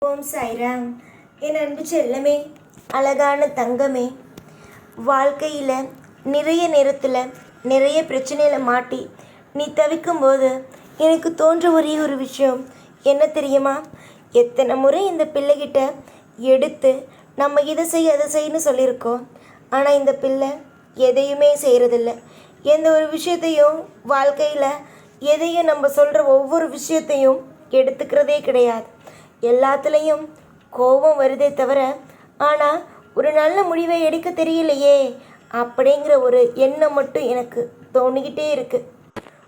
ஓம் சாய்ராம். என் அன்பு செல்லமே, அழகான தங்கமே, வாழ்க்கையில் நிறைய நேரத்தில் நிறைய பிரச்சனையில் மாட்டி நீ தவிக்கும்போது எனக்கு தோன்ற ஒரே ஒரு விஷயம் என்ன தெரியுமா? எத்தனை முறை இந்த பிள்ளைகிட்ட எடுத்து நம்ம இதை செய் அதை செய்யன்னு சொல்லியிருக்கோம். ஆனால் இந்த பிள்ளை எதையுமே செய்கிறதில்ல. எந்த ஒரு விஷயத்தையும் வாழ்க்கையில் எதையும் நம்ம சொல்கிற ஒவ்வொரு விஷயத்தையும் எடுத்துக்கிறதே கிடையாது. எல்லாத்துலேயும் கோபம் வருதே தவிர ஆனால் ஒரு நல்ல முடிவை எடுக்க தெரியலையே அப்படிங்கிற ஒரு எண்ணம் மட்டும் எனக்கு தோணிக்கிட்டே இருக்குது.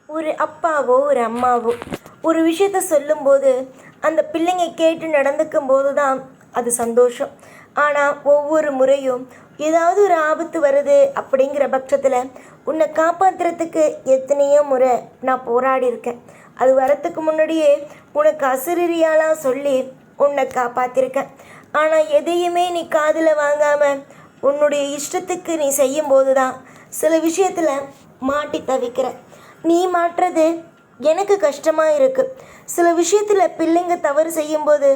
ஒரு அப்பாவோ ஒரு அம்மாவோ ஒரு விஷயத்த சொல்லும்போது அந்த பிள்ளைங்க கேட்டு நடந்துக்கும் போது தான் அது சந்தோஷம். ஆனால் ஒவ்வொரு முறையும் ஏதாவது ஒரு ஆபத்து வருது அப்படிங்கிற பட்சத்தில் உன்னை காப்பாற்றுறதுக்கு எத்தனையோ முறை நான் போராடி இருக்கேன். அது வரத்துக்கு முன்னாடியே உனக்கு அசிரியாலாம் சொல்லி உன்னை காப்பாற்றிருக்கேன். ஆனால் எதையுமே நீ காதில் வாங்காமல் உன்னுடைய இஷ்டத்துக்கு நீ செய்யும்போது தான் சில விஷயத்தில் மாட்டி தவிக்கிற. நீ மாட்டுறது எனக்கு கஷ்டமாக இருக்குது. சில விஷயத்தில் பிள்ளைங்க தவறு செய்யும்போது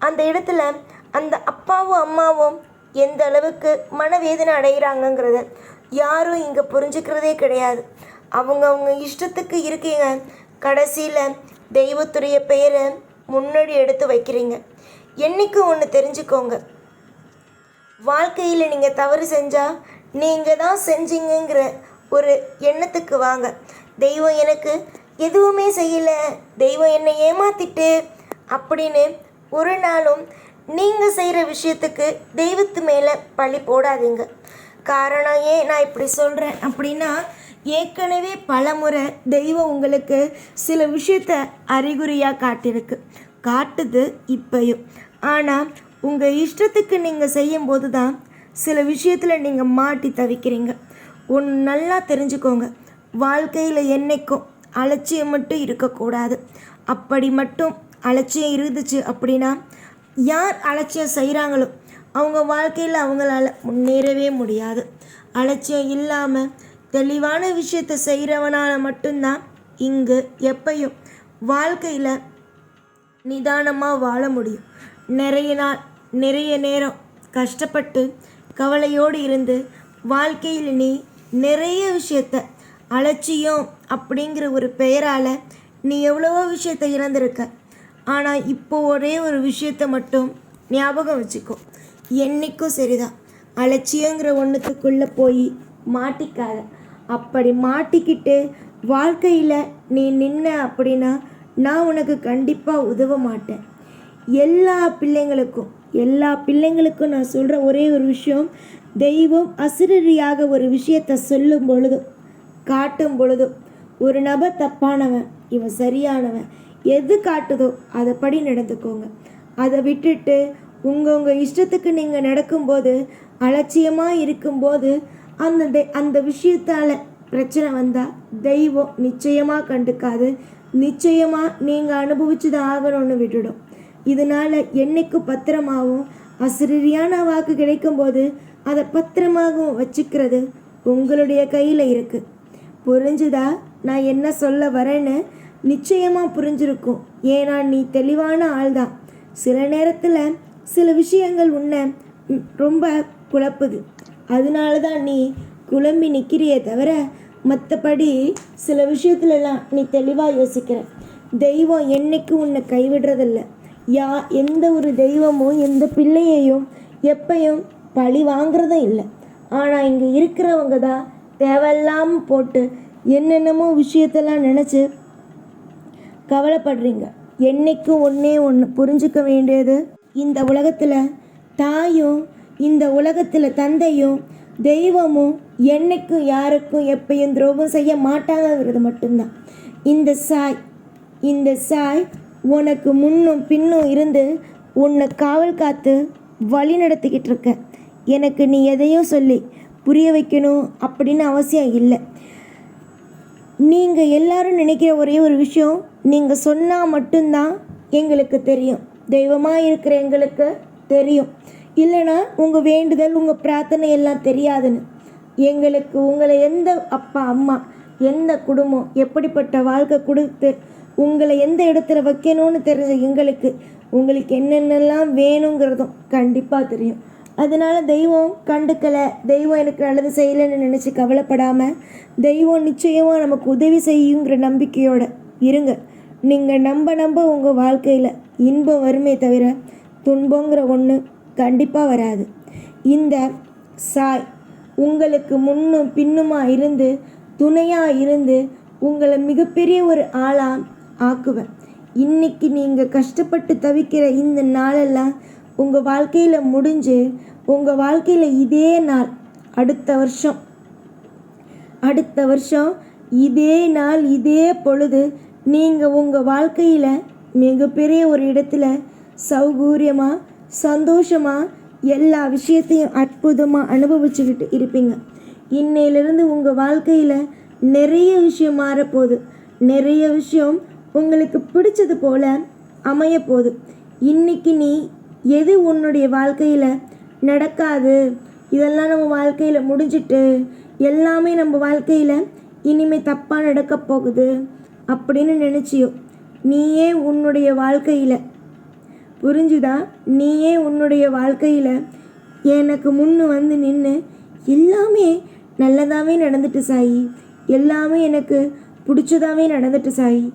அந்த இடத்துல அந்த அப்பாவும் அம்மாவும் எந்த அளவுக்கு மனவேதனை அடைகிறாங்கங்கிறத யாரும் இங்கே புரிஞ்சுக்கிறதே கிடையாது. அவங்க இஷ்டத்துக்கு இருக்கீங்க. கடைசியில் தெய்வத்துடைய பெயரை முன்னாடி எடுத்து வைக்கிறீங்க. என்றைக்கும் ஒன்று தெரிஞ்சுக்கோங்க, வாழ்க்கையில் நீங்கள் தவறு செஞ்சால் நீங்கள் தான் செஞ்சீங்கிற ஒரு எண்ணத்துக்கு வாங்க. தெய்வம் எனக்கு எதுவுமே செய்யலை, தெய்வம் என்னை ஏமாத்திட்டு அப்படின்னு ஒரு நாளும் நீங்கள் செய்கிற விஷயத்துக்கு தெய்வத்து மேலே பழி போடாதீங்க. காரணம் ஏன் நான் இப்படி சொல்கிறேன் அப்படின்னா, ஏற்கனவே பல முறை தெய்வம் உங்களுக்கு சில விஷயத்த அறிகுறியாக காட்டுது இப்பையும். ஆனால் உங்கள் இஷ்டத்துக்கு நீங்கள் செய்யும்போது தான் சில விஷயத்தில் நீங்கள் மாட்டி தவிக்கிறீங்க. ஒன்று நல்லா தெரிஞ்சுக்கோங்க, வாழ்க்கையில் என்றைக்கும் அலட்சியம் மட்டும் இருக்கக்கூடாது. அப்படி மட்டும் அலட்சியம் இருந்துச்சு அப்படின்னா யார் அலட்சியம் செய்கிறாங்களோ அவங்க வாழ்க்கையில் அவங்களால முன்னேறவே முடியாது. அலட்சியம் இல்லாமல் தெளிவான விஷயத்தை செய்கிறவனால் மட்டும்தான் இங்கு எப்பையும் வாழ்க்கையில் நிதானமாக வாழ முடியும். நிறைய நாள் நிறைய நேரம் கஷ்டப்பட்டு கவலையோடு இருந்து வாழ்க்கையில் நீ நிறைய விஷயத்த அலட்சியம் அப்படிங்கிற ஒரு பெயரால் நீ எவ்வளவோ விஷயத்தை இழந்திருக்க. ஆனால் இப்போ ஒரே ஒரு விஷயத்தை மட்டும் ஞாபகம் வச்சுக்கோ, என்றைக்கும் சரிதான், அலட்சியங்கிற ஒன்றுத்துக்குள்ளே போய் மாட்டிக்காத. அப்படி மாட்டிக்கிட்டு வாழ்க்கையில் நீ நின்ன அப்படின்னா நான் உனக்கு கண்டிப்பாக உதவ மாட்டேன். எல்லா பிள்ளைங்களுக்கும் நான் சொல்கிற ஒரே ஒரு விஷயம், தெய்வம் அசிரியாக ஒரு விஷயத்தை சொல்லும் பொழுதும் காட்டும் பொழுதும் ஒரு நபர் தப்பானவன் இவன் சரியானவன் எது காட்டுதோ அதைப்படி நடந்துக்கோங்க. அதை விட்டுட்டு உங்கள் இஷ்டத்துக்கு நீங்கள் நடக்கும்போது அலட்சியமாக இருக்கும்போது அந்த விஷயத்தால் பிரச்சனை வந்தால் தெய்வம் நிச்சயமாக கண்டுக்காது. நிச்சயமாக நீங்கள் அனுபவிச்சு தான் ஆகணும்னு விட்டுடும். இதனால் என்றைக்கும் பத்திரமாகவும் அசிரியான வாக்கு கிடைக்கும்போது அதை பத்திரமாகவும் வச்சுக்கிறது உங்களுடைய கையில் இருக்குது. புரிஞ்சுதா நான் என்ன சொல்ல வரேன்னு? நிச்சயமாக புரிஞ்சிருக்கும். ஏன்னா நீ தெளிவான ஆள் தான். சில நேரத்தில் சில விஷயங்கள் உன்னை ரொம்ப குழப்புது. அதனால தான் நீ குழம்பி நிற்கிறியே தவிர மற்றபடி சில விஷயத்துலலாம் நீ தெளிவாக யோசிக்கிற. தெய்வம் என்றைக்கு உன்னை கைவிடுறதில்ல. எந்த ஒரு தெய்வமும் எந்த பிள்ளையையும் எப்பையும் பழி வாங்குறதும் இல்லை. ஆனால் இங்கே இருக்கிறவங்க தான் தேவையில்லாமல் போட்டு என்னென்னமோ விஷயத்தெல்லாம் நினச்சி கவலைப்படுறீங்க. என்றைக்கும் ஒன்று புரிஞ்சிக்க வேண்டியது, இந்த உலகத்தில் தாயும் இந்த உலகத்தில் தந்தையும் தெய்வமும் என்றைக்கும் யாருக்கும் எப்பயும் துரோகம் செய்ய மாட்டாங்கிறது மட்டும்தான். இந்த சாய் உனக்கு முன்னும் பின்னும் இருந்து உன்னை காவல் காத்து வழி நடத்திக்கிட்டு இருக்க. எனக்கு நீ எதையும் சொல்லி புரிய வைக்கணும் அப்படின்னு அவசியம் இல்லை. நீங்கள் எல்லாரும் நினைக்கிற ஒரே ஒரு விஷயம், நீங்கள் சொன்னால் மட்டும்தான் எங்களுக்கு தெரியும், தெய்வமாக இருக்கிற எங்களுக்கு தெரியும், இல்லைனா உங்கள் வேண்டுதல் உங்கள் பிரார்த்தனை எல்லாம் தெரியாதுன்னு. எங்களுக்கு உங்களை எந்த அப்பா அம்மா எந்த குடும்பம் எப்படிப்பட்ட வாழ்க்கை கொடுத்து உங்களை எந்த இடத்துல வைக்கணும்னு தெரிஞ்ச எங்களுக்கு உங்களுக்கு என்னென்னலாம் வேணுங்கிறதும் கண்டிப்பாக தெரியும். அதனால் தெய்வம் கண்டுக்கலை, தெய்வம் எனக்கு நல்லது செய்யலைன்னு நினச்சி கவலைப்படாமல் தெய்வம் நிச்சயமாக நமக்கு உதவி செய்யுங்கிற நம்பிக்கையோடு இருங்க. நீங்கள் நம்ப உங்கள் வாழ்க்கையில் இன்பம் வருமே தவிர துன்பங்கிற ஒன்று கண்டிப்பாக வராது. இந்த சாய் உங்களுக்கு முன்னும் பின்னுமா இருந்து துணையாக இருந்து உங்களை மிகப்பெரிய ஒரு ஆளாக ஆக்குவேன். இன்றைக்கி நீங்கள் கஷ்டப்பட்டு தவிக்கிற இந்த நாளெல்லாம் உங்கள் வாழ்க்கையில் முடிஞ்சு உங்கள் வாழ்க்கையில் இதே நாள் அடுத்த வருஷம் இதே நாள் இதே பொழுது நீங்கள் உங்கள் வாழ்க்கையில் மிகப்பெரிய ஒரு இடத்துல சௌகரியமாக சந்தோஷமாக எல்லா விஷயத்தையும் அற்புதமாக அனுபவிச்சுக்கிட்டு இருப்பீங்க. இன்னையிலிருந்து உங்கள் வாழ்க்கையில் நிறைய விஷயம் மாறப்போகுது. நிறைய விஷயம் உங்களுக்கு பிடிச்சது போல் அமையப்போகுது. இன்றைக்கி நீ எது உன்னுடைய வாழ்க்கையில் நடக்காது, இதெல்லாம் நம்ம வாழ்க்கையில் முடிஞ்சிட்டு எல்லாமே நம்ம வாழ்க்கையில் இனிமேல் தப்பாக நடக்க போகுது அப்படின்னு நினச்சியோ, நீயே உன்னுடைய வாழ்க்கையில் புரிஞ்சுதா, நீயே உன்னுடைய வாழ்க்கையில் எனக்கு முன்னு வந்து நின்று எல்லாமே நல்லதாகவே நடந்துட்டு சாயி, எல்லாமே எனக்கு பிடிச்சதாகவே நடந்துட்டு சாயி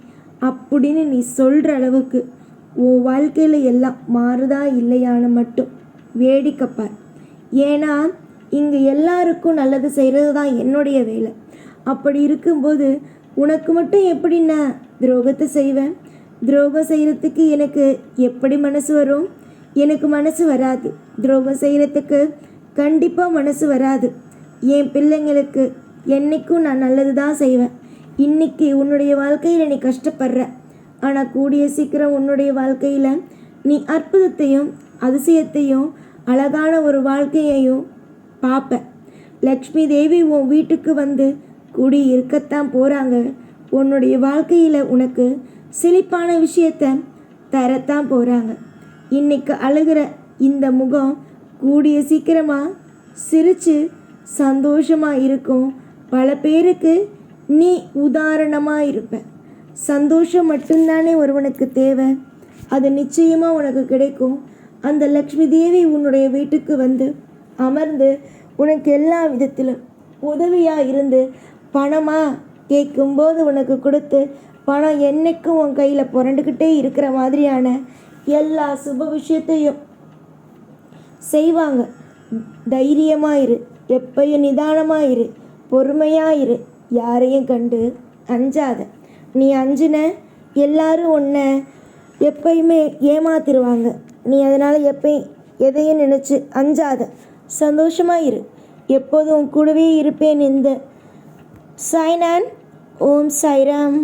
அப்படின்னு நீ சொல்கிற அளவுக்கு உன் வாழ்க்கையில் எல்லாம் மாறுதா இல்லையான்னு மட்டும் வேடிக்கைப்பார். ஏன்னா இங்கே எல்லாருக்கும் நல்லது செய்கிறது தான் என்னுடைய வேலை. அப்படி இருக்கும்போது உனக்கு மட்டும் எப்படி நான் துரோகத்தை செய்வேன்? துரோகம் செய்கிறதுக்கு எனக்கு எப்படி மனசு வரும்? எனக்கு மனசு வராது. துரோகம் செய்கிறதுக்கு கண்டிப்பாக மனசு வராது. என் பிள்ளைங்களுக்கு என்றைக்கும் நான் நல்லது தான் செய்வேன். இன்றைக்கி உன்னுடைய வாழ்க்கையில் நீ கஷ்டப்படுற, ஆனால் கூடிய சீக்கிரம் உன்னுடைய வாழ்க்கையில் நீ அற்புதத்தையும் அதிசயத்தையும் அழகான ஒரு வாழ்க்கையையும் பார்ப்ப. லக்ஷ்மி தேவி உன் வீட்டுக்கு வந்து கூடி இருக்கத்தான் போகிறாங்க. உன்னுடைய வாழ்க்கையில் உனக்கு செழிப்பான விஷயத்தை தரத்தான் போகிறாங்க. இன்றைக்கி அழுகிற இந்த முகம் கூடிய சீக்கிரமாக சிரித்து சந்தோஷமாக இருக்கும். பல பேருக்கு நீ உதாரணமாக இருப்ப. சந்தோஷம் மட்டும்தானே ஒருவனுக்கு தேவை, அது நிச்சயமாக உனக்கு கிடைக்கும். அந்த லக்ஷ்மி தேவி உன்னுடைய வீட்டுக்கு வந்து அமர்ந்து உனக்கு எல்லா விதத்திலும் உதவியாக இருந்து பணமாக கேட்கும்போது உனக்கு கொடுத்து பணம் என்றைக்கும் உன் கையில் புரண்டுக்கிட்டே இருக்கிற மாதிரியான எல்லா சுப விஷயத்தையும் செய்வாங்க. தைரியமாக இரு, எப்பயும் நிதானமாக இரு, பொறுமையாக இரு, யாரையும் கண்டு அஞ்சாத. நீ அஞ்சின எல்லாரும் உன்னை எப்பயுமே ஏமாத்திடுவாங்க. நீ அதனால் எப்பயும் எதையும் நினச்சி அஞ்சாத, சந்தோஷமாக இரு. எப்போதும் கூடவே இருப்பேன். இந்த சாய்நான். ஓம் சாய்ராம்.